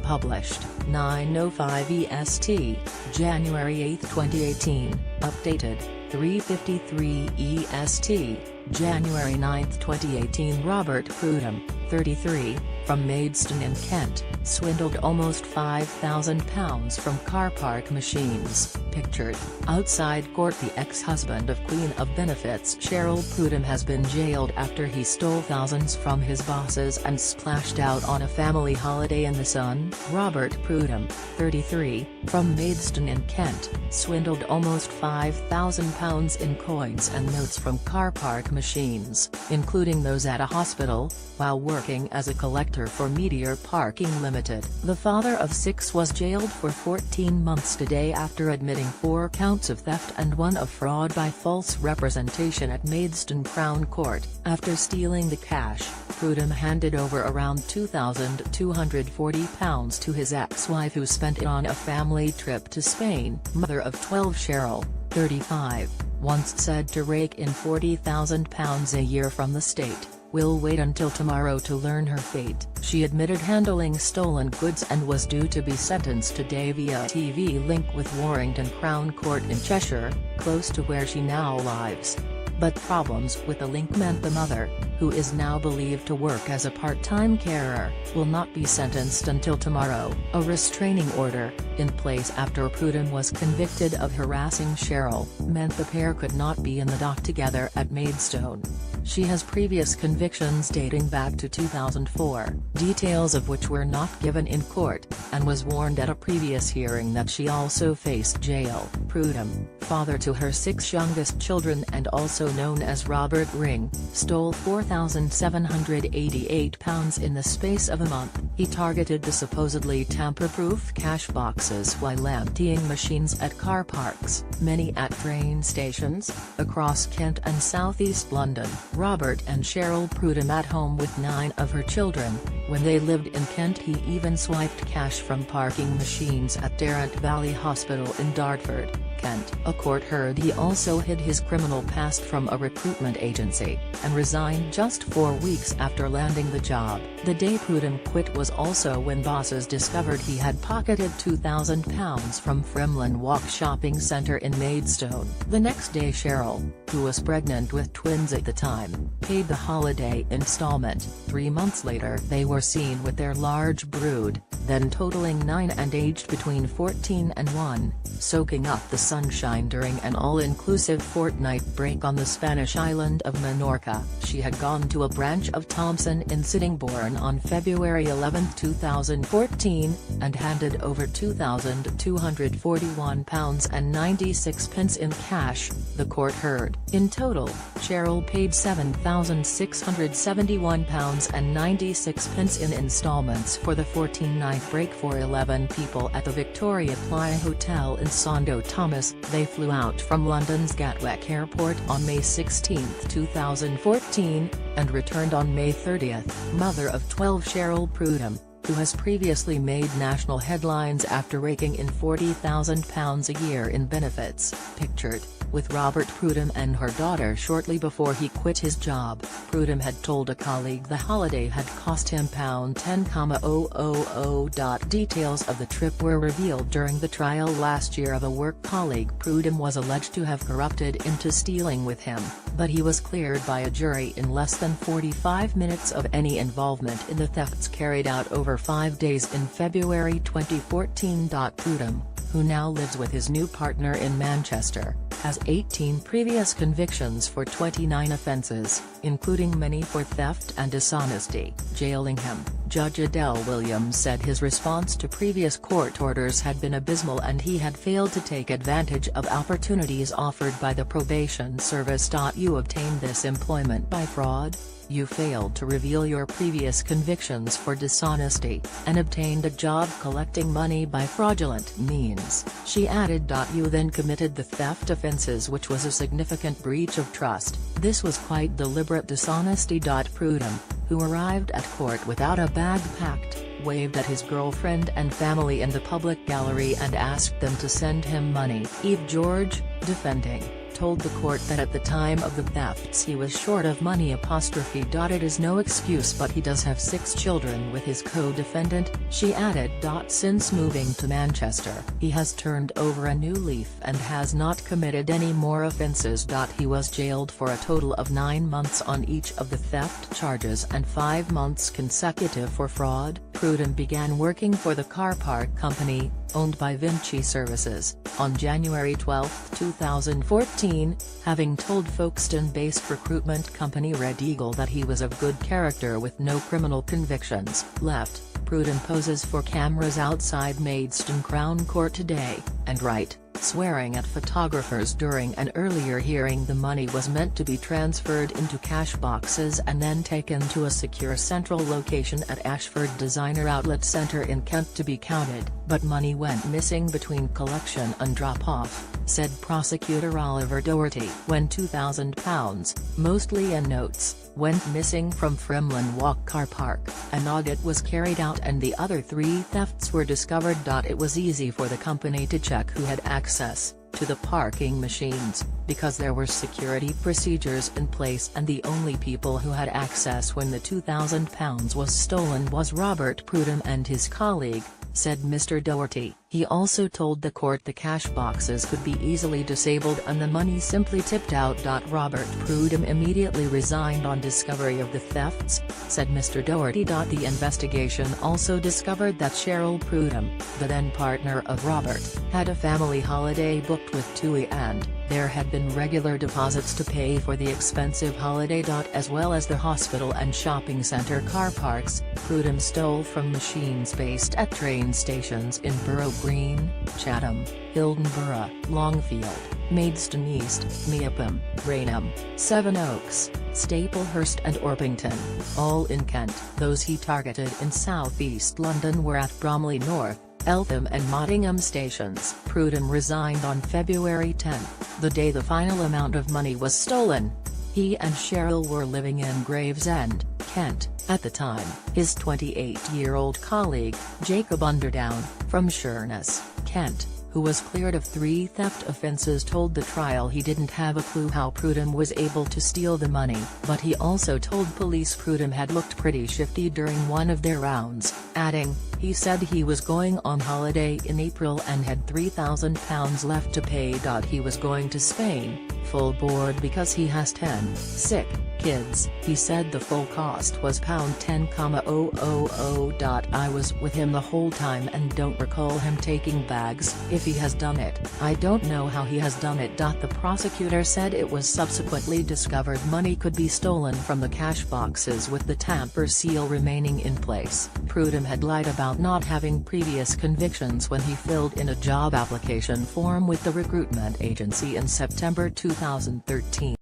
Published, 9:05 EST, January 8, 2018, updated, 3:53 EST, January 9, 2018. Robert Prudham, 33, from Maidstone in Kent, swindled almost £5,000 from car park machines. Pictured, outside court. The ex-husband of Queen of Benefits Cheryl Prudham has been jailed after he stole thousands from his bosses and splashed out on a family holiday in the sun. Robert Prudham, 33, from Maidstone in Kent, swindled almost £5,000 in coins and notes from car park machines, including those at a hospital, while working as a collector for Meteor Parking Ltd. The father of 6 was jailed for 14 months today after admitting 4 counts of theft and 1 of fraud by false representation at Maidstone Crown Court. After stealing the cash, Prudham handed over around £2,240 to his ex-wife, who spent it on a family trip to Spain. Mother of 12 Cheryl, 35, once said to rake in £40,000 a year from the state. "We'll wait until tomorrow to learn her fate." She admitted handling stolen goods and was due to be sentenced today via TV link with Warrington Crown Court in Cheshire, close to where she now lives. But problems with the link meant the mother, who is now believed to work as a part-time carer, will not be sentenced until tomorrow. A restraining order, in place after Prudham was convicted of harassing Cheryl, meant the pair could not be in the dock together at Maidstone. She has previous convictions dating back to 2004, details of which were not given in court, and was warned at a previous hearing that she also faced jail. Prudham, father to her 6 youngest children and also known as Robert Ring, stole £4,788 in the space of a month. He targeted the supposedly tamper-proof cash boxes while emptying machines at car parks, many at train stations, across Kent and South East London. Robert and Cheryl Prudham at home with 9 of her children. When they lived in Kent, he even swiped cash from parking machines at Tarrant Valley Hospital in Dartford, Kent. A court heard he also hid his criminal past from a recruitment agency, and resigned just 4 weeks after landing the job. The day Prudham quit was also when bosses discovered he had pocketed £2,000 from Fremlin Walk Shopping Centre in Maidstone. The next day Cheryl, who was pregnant with twins at the time, paid the holiday installment. 3 months later they were seen with their large brood, then totaling 9 and aged between 14 and 1, soaking up the sunshine during an all-inclusive fortnight break on the Spanish island of Menorca. She had gone to a branch of Thomson in Sittingbourne on February 11, 2014, and handed over £2,241.96 in cash, the court heard. In total, Cheryl paid £7,671.96 in installments for the 14-night break for 11 people at the Victoria Playa Hotel in St Thomas. They flew out from London's Gatwick Airport on May 16, 2014, and returned on May 30. Mother of 12 Cheryl Prudham, who has previously made national headlines after raking in £40,000 a year in benefits. Pictured, with Robert Prudham and her daughter shortly before he quit his job. Prudham had told a colleague the holiday had cost him £10,000. Details of the trip were revealed during the trial last year of a work colleague Prudham was alleged to have corrupted into stealing with him, but he was cleared by a jury in less than 45 minutes of any involvement in the thefts carried out over 5 days in February 2014. Prudham, who now lives with his new partner in Manchester, has 18 previous convictions for 29 offences, including many for theft and dishonesty. Jailing him, Judge Adele Williams said his response to previous court orders had been abysmal and he had failed to take advantage of opportunities offered by the probation service. You obtained this employment by fraud? You failed to reveal your previous convictions for dishonesty, and obtained a job collecting money by fraudulent means, she added. You then committed the theft offences, which was a significant breach of trust. This was quite deliberate dishonesty. Prudham, who arrived at court without a bag packed, waved at his girlfriend and family in the public gallery and asked them to send him money. Eve George, defending, told the court that at the time of the thefts he was short of money. It is no excuse, but he does have 6 children with his co-defendant, she added. Since moving to Manchester, he has turned over a new leaf and has not committed any more offences. He was jailed for a total of 9 months on each of the theft charges and 5 months consecutive for fraud. Prudham began working for the car park company, owned by Vinci Services, on January 12, 2014, having told Folkestone-based recruitment company Red Eagle that he was of good character with no criminal convictions. Left, Prudham poses for cameras outside Maidstone Crown Court today, and right, swearing at photographers during an earlier hearing the money was meant to be transferred into cash boxes and then taken to a secure central location at Ashford Designer Outlet Centre in Kent to be counted, but money went missing between collection and drop-off, said prosecutor Oliver Doherty. When £2,000, mostly in notes, went missing from Fremlin Walk car park, an audit was carried out and the other 3 thefts were discovered. It was easy for the company to check who had access to the parking machines, because there were security procedures in place, and the only people who had access when the £2,000 was stolen was Robert Prudham and his colleague, said Mr. Doherty. He also told the court the cash boxes could be easily disabled and the money simply tipped out. Robert Prudham immediately resigned on discovery of the thefts, said Mr. Doherty. The investigation also discovered that Cheryl Prudham, the then partner of Robert, had a family holiday booked with TUI and there had been regular deposits to pay for the expensive holiday. As well as the hospital and shopping centre car parks, Prudham stole from machines based at train stations in Borough Green, Chatham, Hildenborough, Longfield, Maidstone East, Meopham, Rainham, Sevenoaks, Staplehurst and Orpington, all in Kent. Those he targeted in South East London were at Bromley North, Eltham and Nottingham stations. Prudham resigned on February 10, the day the final amount of money was stolen. He and Cheryl were living in Gravesend, Kent, at the time. His 28-year-old colleague, Jacob Underdown, from Sheerness, Kent, who was cleared of 3 theft offences, told the trial he didn't have a clue how Prudham was able to steal the money, but he also told police Prudham had looked pretty shifty during one of their rounds, adding, he said he was going on holiday in April and had £3,000 left to pay. He was going to Spain, full board, because he has 10 sick kids. He said the full cost was £10,000. I was with him the whole time and don't recall him taking bags. If he has done it, I don't know how he has done it. The prosecutor said it was subsequently discovered money could be stolen from the cash boxes with the tamper seal remaining in place. Prudham had lied about not having previous convictions when he filled in a job application form with the recruitment agency in September 2013.